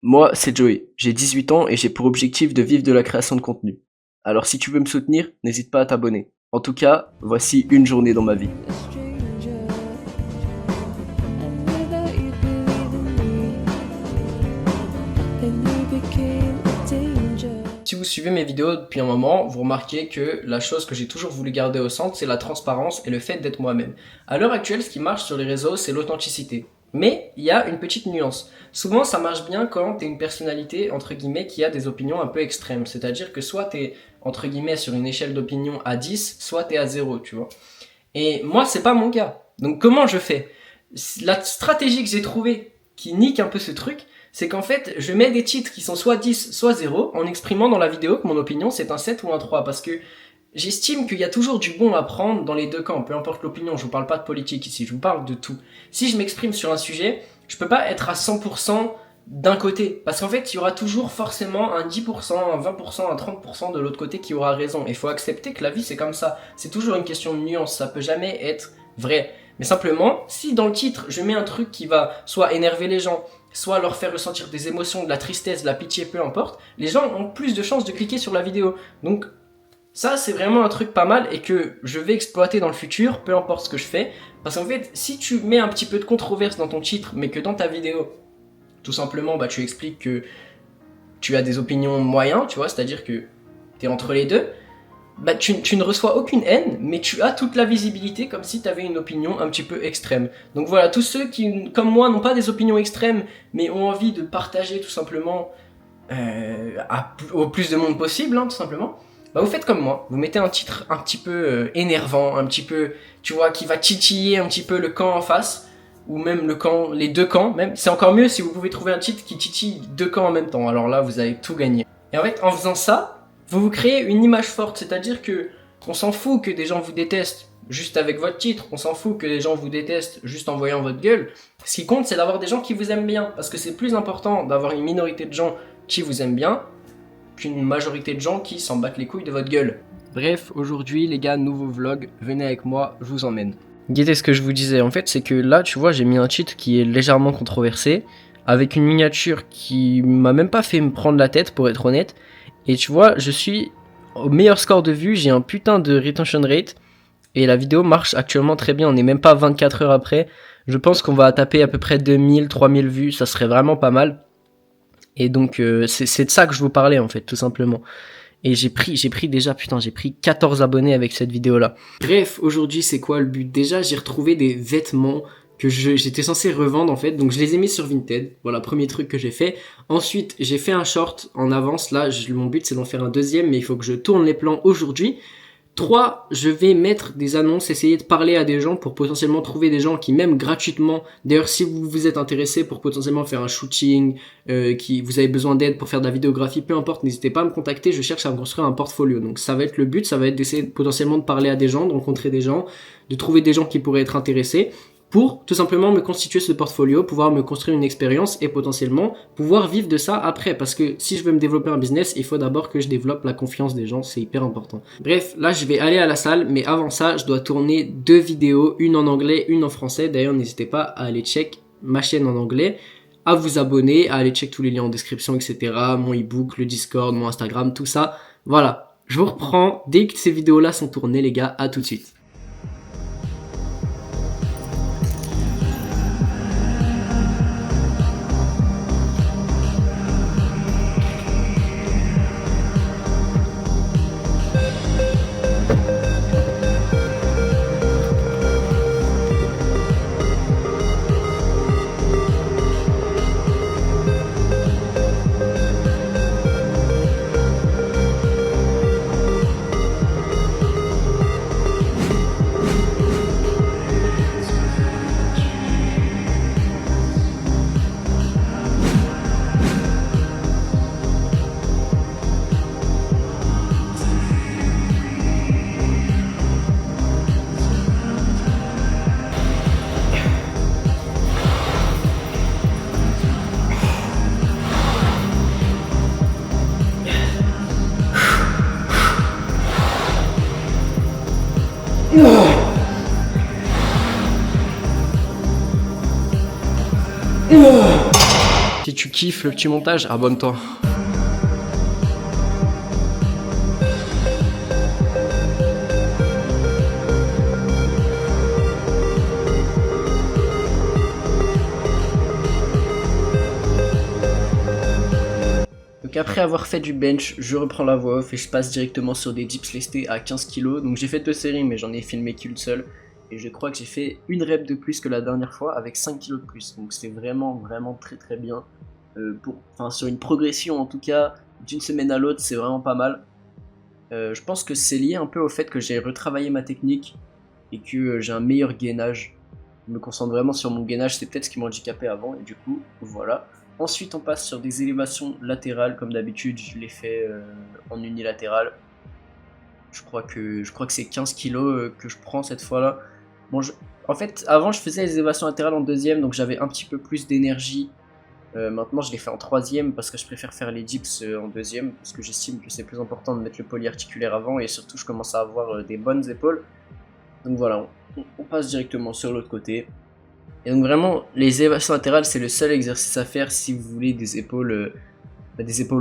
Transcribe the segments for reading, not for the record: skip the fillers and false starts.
Moi, c'est Joey, j'ai 18 ans et j'ai pour objectif de vivre de la création de contenu. Alors si tu veux me soutenir, n'hésite pas à t'abonner. En tout cas, voici une journée dans ma vie. Si vous suivez mes vidéos depuis un moment, vous remarquez que la chose que j'ai toujours voulu garder au centre, c'est la transparence et le fait d'être moi-même. À l'heure actuelle, ce qui marche sur les réseaux, c'est l'authenticité. Mais il y a une petite nuance. Souvent, ça marche bien quand t'es une personnalité, entre guillemets, qui a des opinions un peu extrêmes. C'est-à-dire que soit t'es, entre guillemets, sur une échelle d'opinion à 10, soit t'es à 0, tu vois. Et moi, c'est pas mon cas. Donc comment je fais? La stratégie que j'ai trouvée, qui nique un peu ce truc, c'est qu'en fait, je mets des titres qui sont soit 10, soit 0, en exprimant dans la vidéo que mon opinion, c'est un 7 ou un 3, parce que j'estime qu'il y a toujours du bon à prendre dans les deux camps, peu importe l'opinion, je vous parle pas de politique ici, je vous parle de tout. Si je m'exprime sur un sujet, je peux pas être à 100% d'un côté, parce qu'en fait, il y aura toujours forcément un 10%, un 20%, un 30% de l'autre côté qui aura raison. Et il faut accepter que la vie, c'est comme ça. C'est toujours une question de nuance, ça peut jamais être vrai. Mais simplement, si dans le titre, je mets un truc qui va soit énerver les gens, soit leur faire ressentir des émotions, de la tristesse, de la pitié, peu importe, les gens ont plus de chances de cliquer sur la vidéo. Donc, ça, c'est vraiment un truc pas mal et que je vais exploiter dans le futur, peu importe ce que je fais. Parce qu'en fait, si tu mets un petit peu de controverse dans ton titre, mais que dans ta vidéo, tout simplement, bah, tu expliques que tu as des opinions moyennes, tu vois, c'est-à-dire que tu es entre les deux, bah, tu ne reçois aucune haine, mais tu as toute la visibilité comme si tu avais une opinion un petit peu extrême. Donc voilà, tous ceux qui, comme moi, n'ont pas des opinions extrêmes, mais ont envie de partager tout simplement au plus de monde possible, hein, tout simplement, bah, vous faites comme moi, vous mettez un titre un petit peu énervant, un petit peu, tu vois, qui va titiller un petit peu le camp en face, ou même le camp, les deux camps, même. C'est encore mieux si vous pouvez trouver un titre qui titille deux camps en même temps, alors là, vous avez tout gagné. Et en fait, en faisant ça, vous vous créez une image forte, c'est-à-dire que on s'en fout que des gens vous détestent juste avec votre titre, on s'en fout que les gens vous détestent juste en voyant votre gueule. Ce qui compte, c'est d'avoir des gens qui vous aiment bien, parce que c'est plus important d'avoir une minorité de gens qui vous aiment bien qu'une majorité de gens qui s'en battent les couilles de votre gueule. Bref, aujourd'hui les gars, nouveau vlog, venez avec moi, je vous emmène. Guettez ce que je vous disais, en fait c'est que là tu vois j'ai mis un titre qui est légèrement controversé, avec une miniature qui m'a même pas fait me prendre la tête pour être honnête, et tu vois je suis au meilleur score de vue, j'ai un putain de retention rate, et la vidéo marche actuellement très bien, on est même pas 24 heures après, je pense qu'on va taper à peu près 2000, 3000 vues, ça serait vraiment pas mal. Et donc c'est de ça que je vous parlais en fait, tout simplement. Et j'ai pris déjà, putain, j'ai pris 14 abonnés avec cette vidéo-là. Bref, aujourd'hui, c'est quoi le but? Déjà, j'ai retrouvé des vêtements que j'étais censé revendre en fait, donc je les ai mis sur Vinted. Voilà, premier truc que j'ai fait. Ensuite, j'ai fait un short en avance. Là, mon but c'est d'en faire un deuxième, mais il faut que je tourne les plans aujourd'hui. 3, je vais mettre des annonces, essayer de parler à des gens pour potentiellement trouver des gens qui m'aiment gratuitement. D'ailleurs, si vous vous êtes intéressé pour potentiellement faire un shooting, qui vous avez besoin d'aide pour faire de la vidéographie, peu importe, n'hésitez pas à me contacter, je cherche à me construire un portfolio. Donc ça va être le but, ça va être d'essayer potentiellement de parler à des gens, de rencontrer des gens, de trouver des gens qui pourraient être intéressés, pour tout simplement me constituer ce portfolio, pouvoir me construire une expérience et potentiellement pouvoir vivre de ça après. Parce que si je veux me développer un business, il faut d'abord que je développe la confiance des gens, c'est hyper important. Bref, là je vais aller à la salle, mais avant ça, je dois tourner 2 vidéos, une en anglais, une en français. D'ailleurs, n'hésitez pas à aller check ma chaîne en anglais, à vous abonner, à aller check tous les liens en description, etc. Mon ebook, le Discord, mon Instagram, tout ça. Voilà, je vous reprends dès que ces vidéos-là sont tournées, les gars, à tout de suite. Si tu kiffes le petit montage, abonne-toi. Donc après avoir fait du bench, je reprends la voix off et je passe directement sur des dips lestés à 15 kg. Donc j'ai fait 2 séries mais j'en ai filmé qu'une seule. Et je crois que j'ai fait une rep de plus que la dernière fois avec 5 kg de plus. Donc c'est vraiment très très bien. Sur une progression en tout cas, d'une semaine à l'autre, c'est vraiment pas mal. Je pense que c'est lié un peu au fait que j'ai retravaillé ma technique et que j'ai un meilleur gainage. Je me concentre vraiment sur mon gainage, c'est peut-être ce qui m'a handicapé avant et du coup, voilà. Ensuite, on passe sur des élévations latérales, comme d'habitude, je les fais en unilatéral. Je crois que c'est 15 kilos que je prends cette fois-là. Bon, en fait, avant, je faisais les élévations latérales en deuxième, donc j'avais un petit peu plus d'énergie. Maintenant, je les fais en troisième parce que je préfère faire les dips en deuxième, parce que j'estime que c'est plus important de mettre le polyarticulaire avant et surtout, je commence à avoir des bonnes épaules. Donc voilà, on passe directement sur l'autre côté. Et donc vraiment, les élévations latérales, c'est le seul exercice à faire si vous voulez des épaules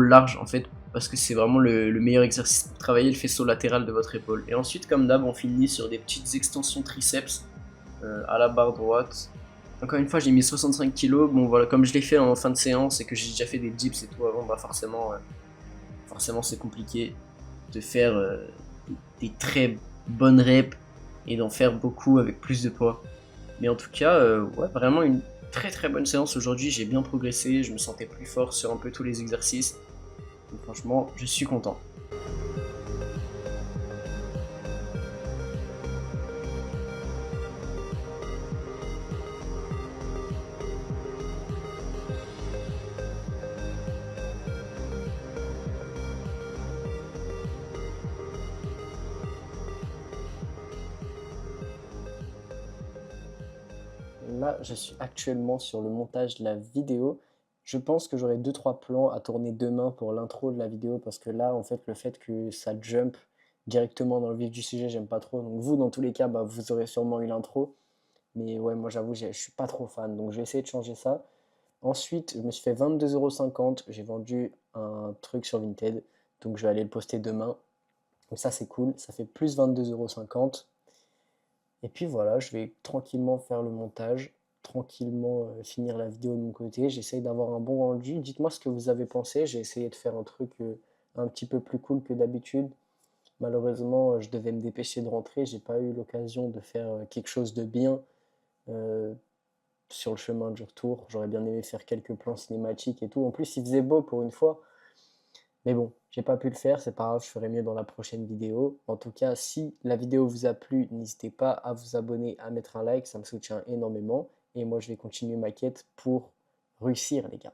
larges en fait, parce que c'est vraiment le meilleur exercice pour travailler le faisceau latéral de votre épaule. Et ensuite, comme d'hab, on finit sur des petites extensions triceps à la barre droite. Encore une fois, j'ai mis 65 kg. Bon voilà, comme je l'ai fait en fin de séance et que j'ai déjà fait des dips et tout avant, bah forcément c'est compliqué de faire des très bonnes reps et d'en faire beaucoup avec plus de poids. Mais en tout cas, ouais, vraiment une très très bonne séance aujourd'hui. J'ai bien progressé, je me sentais plus fort sur un peu tous les exercices. Donc franchement, je suis content. Là, je suis actuellement sur le montage de la vidéo. Je pense que j'aurai deux trois plans à tourner demain pour l'intro de la vidéo parce que là, en fait, le fait que ça jump directement dans le vif du sujet, j'aime pas trop. Donc vous, dans tous les cas, bah, vous aurez sûrement eu l'intro. Mais ouais, moi j'avoue, je suis pas trop fan. Donc je vais essayer de changer ça. Ensuite, je me suis fait 22,50 €. J'ai vendu un truc sur Vinted. Donc je vais aller le poster demain. Donc ça, c'est cool. Ça fait plus 22,50 €. Et puis voilà, je vais tranquillement faire le montage, tranquillement finir la vidéo de mon côté. J'essaye d'avoir un bon rendu. Dites-moi ce que vous avez pensé. J'ai essayé de faire un truc un petit peu plus cool que d'habitude. Malheureusement, je devais me dépêcher de rentrer. J'ai pas eu l'occasion de faire quelque chose de bien euh, sur le chemin du retour. J'aurais bien aimé faire quelques plans cinématiques et tout. En plus, il faisait beau pour une fois. Mais bon, j'ai pas pu le faire, c'est pas grave, je ferai mieux dans la prochaine vidéo. En tout cas, si la vidéo vous a plu, n'hésitez pas à vous abonner, à mettre un like, ça me soutient énormément. Et moi, je vais continuer ma quête pour réussir, les gars.